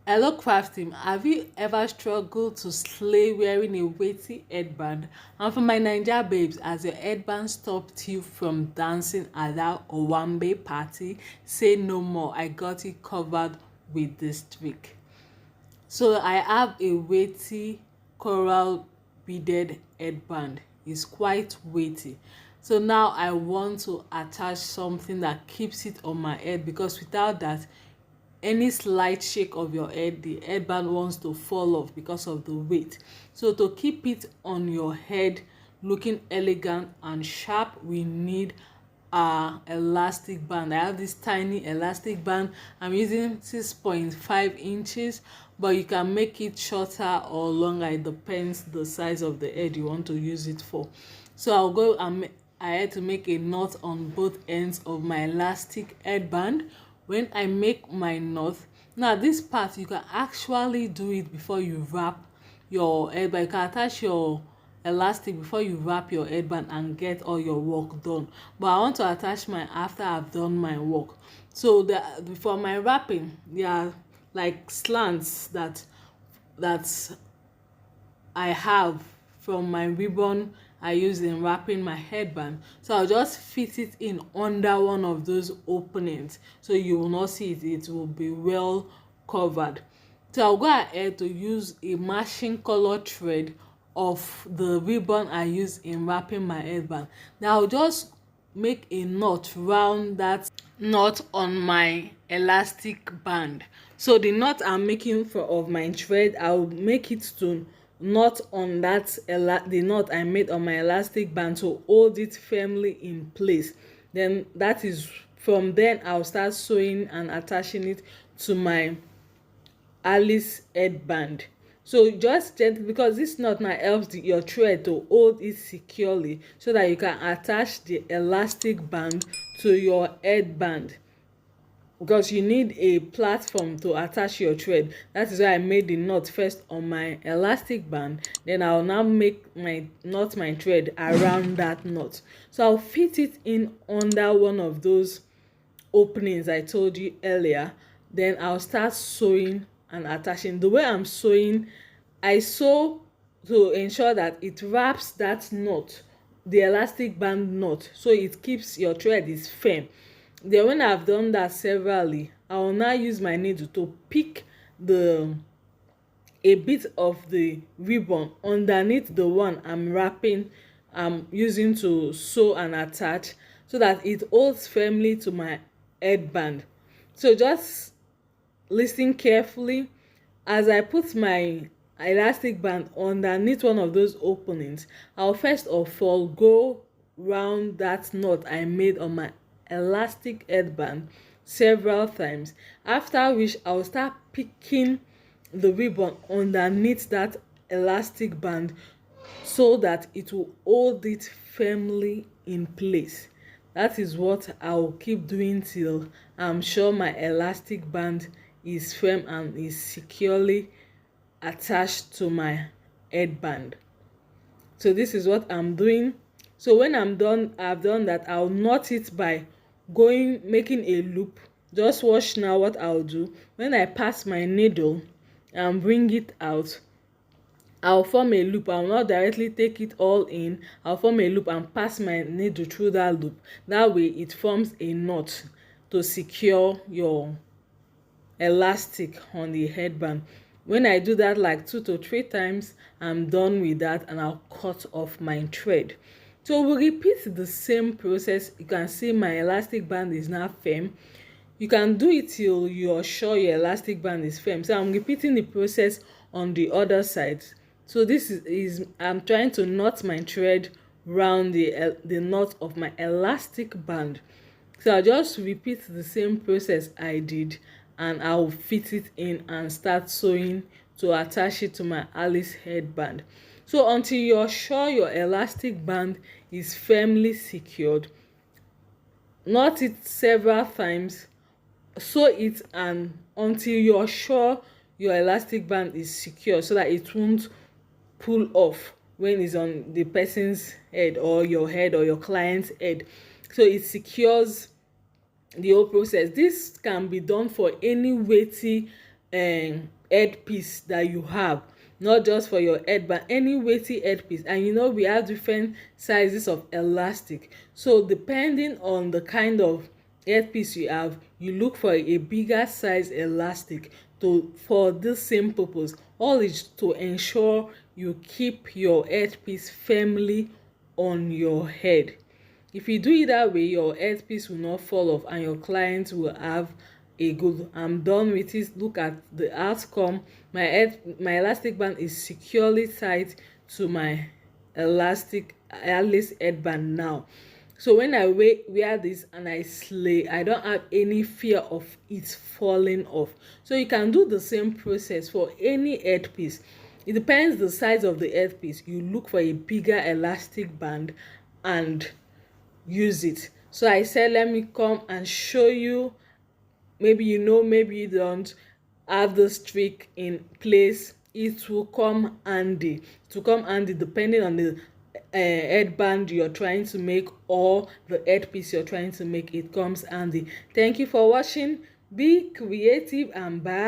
Hello craft team, have you ever struggled to slay wearing a weighty headband? And for my Naija babes, has your headband stopped you from dancing at that owambe party? Say no more, I got it covered with this trick. So I have a weighty coral beaded headband. It's quite weighty. So now I want to attach something that keeps it on my head, because without that, any slight shake of your head, the headband wants to fall off because of the weight. So to keep it on your head looking elegant and sharp, we need a elastic band. I have this tiny elastic band. I'm using 6.5 inches, but you can make it shorter or longer. It depends the size of the head you want to use it for. So I'll go and I had to make a knot on both ends of my elastic headband. When I make my knot, now this part you can actually do it before you wrap your headband. You can attach your elastic before you wrap your headband and get all your work done, but I want to attach mine after I've done my work. So for my wrapping, there are like slants that I have from my ribbon I use in wrapping my headband. So I'll just fit it in under one of those openings, so you will not see it. It will be well covered. So I'll go ahead to use a matching color thread of the ribbon I use in wrapping my headband. Now I'll just make a knot round that knot on my elastic band. So the knot I'm making of my thread, I'll make it to knot on that the knot I made on my elastic band to hold it firmly in place. Then that is from then I'll start sewing and attaching it to my Alice headband. So just gently, because this knot now helps your thread to hold it securely, so that you can attach the elastic band to your headband, because you need a platform to attach your thread. That is why I made the knot first on my elastic band, then I'll now make my thread around that knot. So I'll fit it in under one of those openings I told you earlier. Then I'll start sewing and attaching. The way I'm sewing, I sew to ensure that it wraps that knot, the elastic band knot, so it keeps your thread is firm. Then when I've done that severally, I will now use my needle to pick a bit of the ribbon underneath the one I'm using to sew and attach, so that it holds firmly to my headband. So just listen carefully as I put my elastic band underneath one of those openings. I'll first of all go round that knot I made on my elastic headband several times, after which I'll start picking the ribbon underneath that elastic band, so that it will hold it firmly in place. That is what I'll keep doing till I'm sure my elastic band is firm and is securely attached to my headband. So this is what I'm doing. So when I've done that, I'll knot it by making a loop. Just watch now what I'll do. When I pass my needle and bring it out, I'll form a loop. I'll not directly take it all in. I'll form a loop and pass my needle through that loop. That way it forms a knot to secure your elastic on the headband. When I do that like 2 to 3 times, I'm done with that, and I'll cut off my thread. So we'll repeat the same process. You can see my elastic band is now firm. You can do it till you're sure your elastic band is firm. So I'm repeating the process on the other side. So this is I'm trying to knot my thread round the knot of my elastic band. So I'll just repeat the same process I did, and I'll fit it in and start sewing to attach it to my Alice headband. So until you're sure your elastic band is firmly secured, knot it several times, sew it, and until you're sure your elastic band is secure, so that it won't pull off when it's on the person's head or your client's head. So it secures the whole process. This can be done for any weighty headpiece that you have, not just for your headband, any weighty headpiece. And you know we have different sizes of elastic, so depending on the kind of headpiece you have, you look for a bigger size elastic to for this same purpose. All is to ensure you keep your headpiece firmly on your head. If you do it that way, your headpiece will not fall off and your client will have a good, I'm done with it, look at the outcome. My elastic band is securely tied to my elastic Alice headband now. So when I wear this and I slay, I don't have any fear of it falling off. So you can do the same process for any headpiece. It depends the size of the headpiece. You look for a bigger elastic band and use it. So I said, let me come and show you. Maybe you know, maybe you don't have this trick in place. It will come handy. It will come handy depending on the headband you're trying to make or the headpiece you're trying to make. It comes handy. Thank you for watching. Be creative and bye.